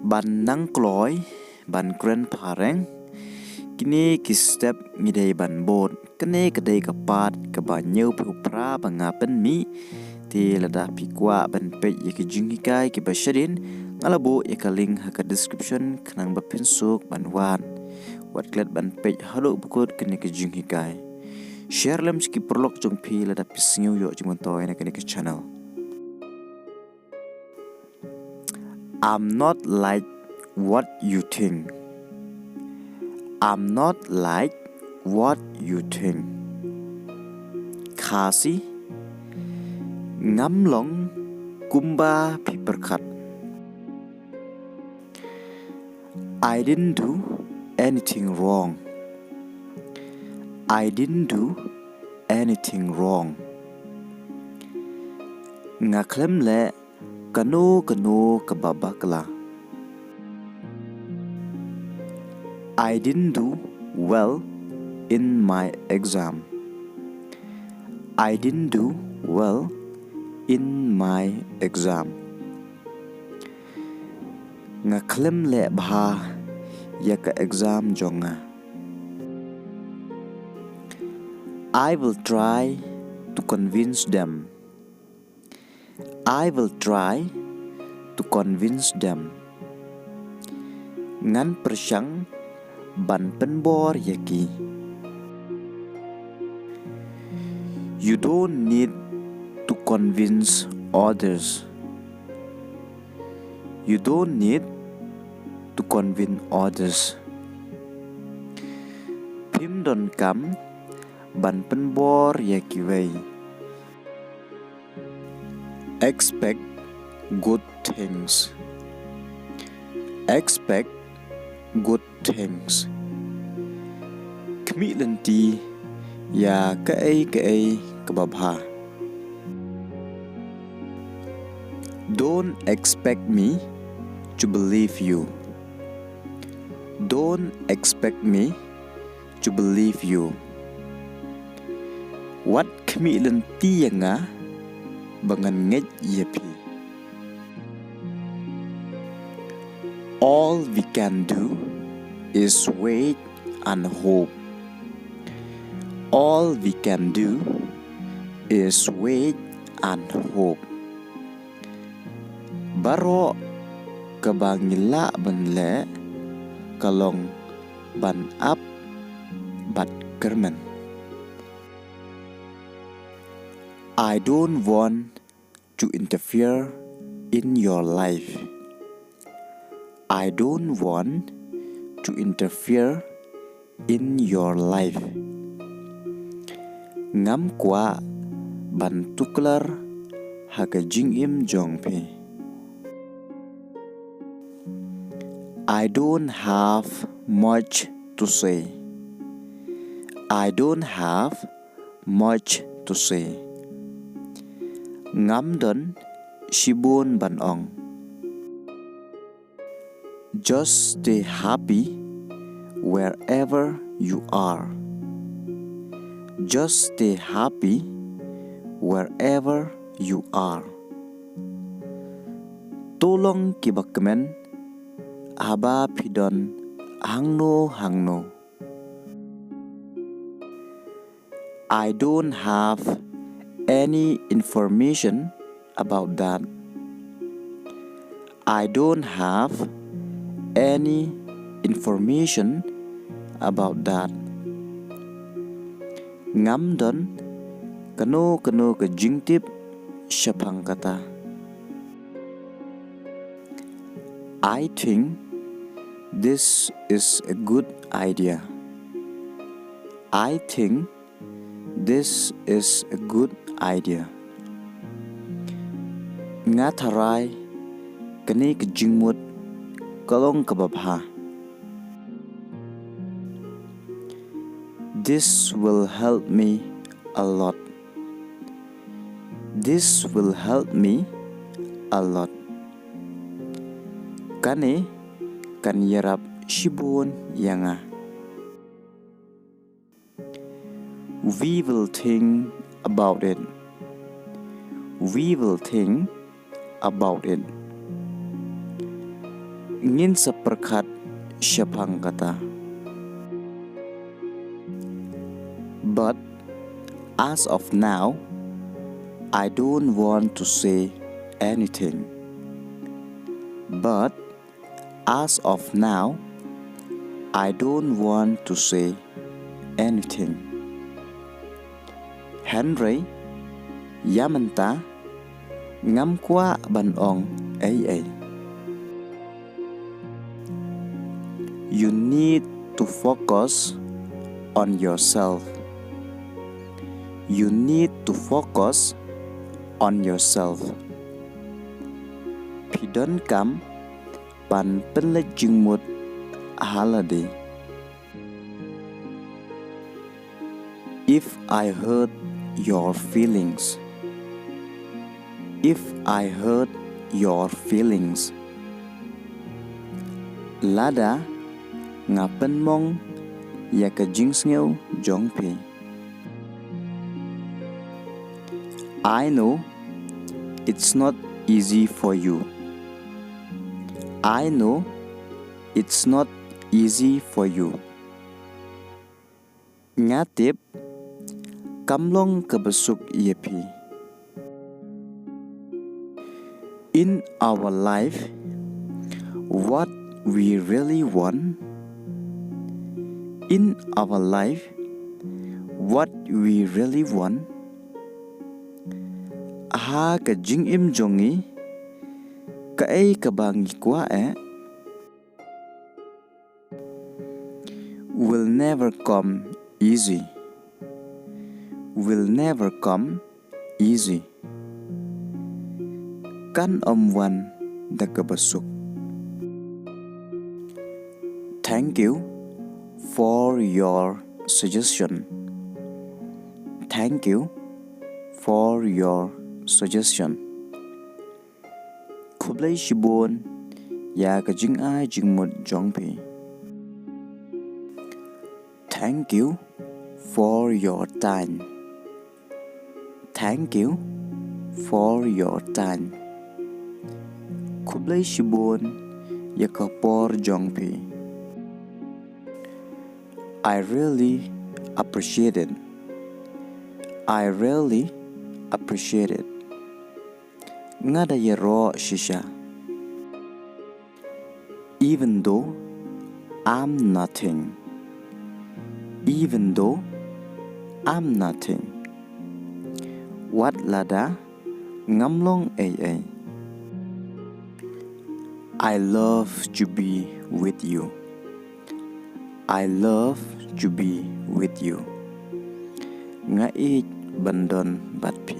ban nang Kloi, ban Kren Phareng, kini ki step ngidei ban bot, kene kedai kapat ke banyu pra bangapen mi, ti lada pikwa ban pej yaki Nonghikai ki basharin, ngalabu yaka link haka description kenang bapinsuk ban wan, wat klet ban pej haluk bukut kene ki Nonghikai. Share lem ski paralok jong pi lada pisngiu yo jong toy na kene ki channel. I'm not like what you think. I'm not like what you think. Khasi ngam long kumba piperkat. I didn't do anything wrong. I didn't do anything wrong. Ngaklem le kano kababakla. I didn't do well in my exam. I didn't do well in my exam. Ngaklem le bha yaka exam jonga. I will try to convince them. I will try to convince them. Ngan persyang ban penbor yaki. You don't need to convince others. You don't need to convince others. Pyndonkam ban penbor yaki way. Expect good things. Expect good things. Kmilanti ya kai kababha. Don't expect me to believe you. Don't expect me to believe you. What kmilanti nga bangan ngej yapi. All we can do is wait and hope. All we can do is wait and hope. Baro kabangila banle kalong ban up bat kerman. I don't want to interfere in your life. I don't want to interfere in your life. Ngam kwah ban tuklar haka jingim jongpe. I don't have much to say. I don't have much to say. Ngam don shibun ban ong. Just stay happy wherever you are. Just stay happy wherever you are. Tolong kibakmen haba pidon hangno. I don't have any information about that. I don't have any information about that. Ngam don kano ke jingtip syapang kata. I think this is a good idea. I think this is a good idea. Ngatarai kani ke jingmut kalong kababha. This will help me a lot. This will help me a lot. Kane kan yarap shibun yanga. We will think about it. We will think about it. ngin seperkat syapang kata. But as of now, I don't want to say anything. But as of now, I don't want to say anything. Henry, yamanta, ngam kwah ban ong ay. You need to focus on yourself. You need to focus on yourself. Pyndonkam pan pynlien ialade. If I hurt your feelings, if I hurt your feelings, lada ngapen mong ya ka jingsngeu jongplie. I know it's not easy for you. I know it's not easy for you. Ngatip kamlong kabesuk yepi. In our life, what we really want, in our life, what we really want, ha ka jingim jongi, ka ay kabangi kwah will never come easy. Will never come easy. Kan wan da kabasuk. Thank you for your suggestion. Thank you for your suggestion. Kublai shibon ya ka jingai jingmut jongplie. Thank you for your time. Thank you for your time. Kublai shibon ya ka por jongplie. I really appreciate it. I really appreciate it. Ngada yero shisha. Even though I'm nothing. Even though I'm nothing. Wat lada ngamlong ay. I love to be with you. I love to be with you. Ngait bandon batpi.